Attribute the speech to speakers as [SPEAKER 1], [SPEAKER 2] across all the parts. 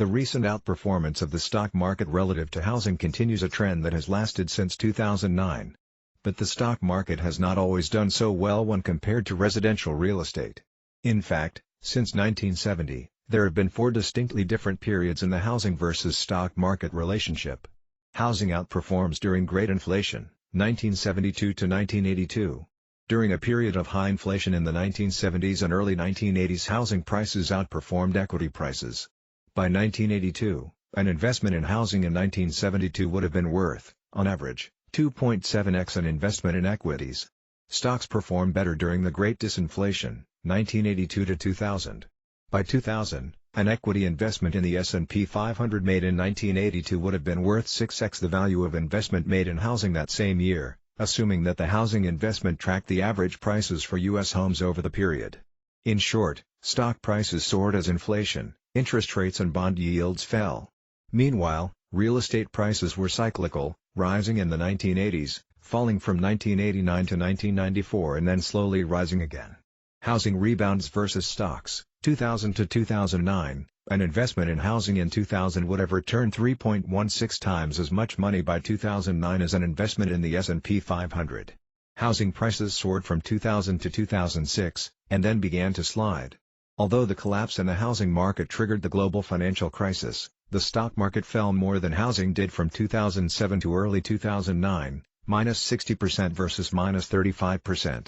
[SPEAKER 1] The recent outperformance of the stock market relative to housing continues a trend that has lasted since 2009. But the stock market has not always done so well when compared to residential real estate. In fact, since 1970, there have been 4 distinctly different periods in the housing versus stock market relationship. Housing outperforms during Great Inflation, 1972 to 1982. During a period of high inflation in the 1970s and early 1980s, housing prices outperformed equity prices. By 1982, an investment in housing in 1972 would have been worth, on average, 2.7x an investment in equities. Stocks performed better during the Great Disinflation, 1982 to 2000. By 2000, an equity investment in the S&P 500 made in 1982 would have been worth 6x the value of investment made in housing that same year, assuming that the housing investment tracked the average prices for U.S. homes over the period. In short, stock prices soared as inflation, interest rates and bond yields fell. Meanwhile, real estate prices were cyclical, rising in the 1980s, falling from 1989 to 1994 and then slowly rising again. Housing rebounds versus stocks. 2000 to 2009, an investment in housing in 2000 would have returned 3.16 times as much money by 2009 as an investment in the S&P 500. Housing prices soared from 2000 to 2006, and then began to slide. Although the collapse in the housing market triggered the global financial crisis, the stock market fell more than housing did from 2007 to early 2009, minus 60% versus minus 35%.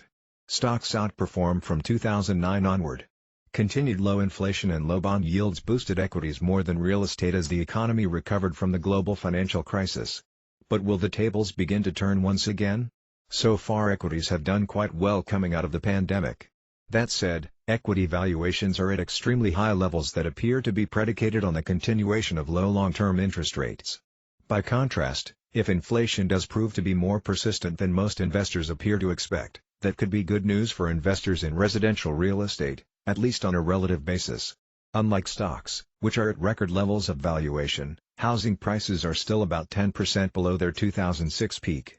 [SPEAKER 1] Stocks outperformed from 2009 onward. Continued low inflation and low bond yields boosted equities more than real estate as the economy recovered from the global financial crisis. But will the tables begin to turn once again? So far equities have done quite well coming out of the pandemic. That said, equity valuations are at extremely high levels that appear to be predicated on the continuation of low long-term interest rates. By contrast, if inflation does prove to be more persistent than most investors appear to expect, that could be good news for investors in residential real estate, at least on a relative basis. Unlike stocks, which are at record levels of valuation, housing prices are still about 10% below their 2006 peak.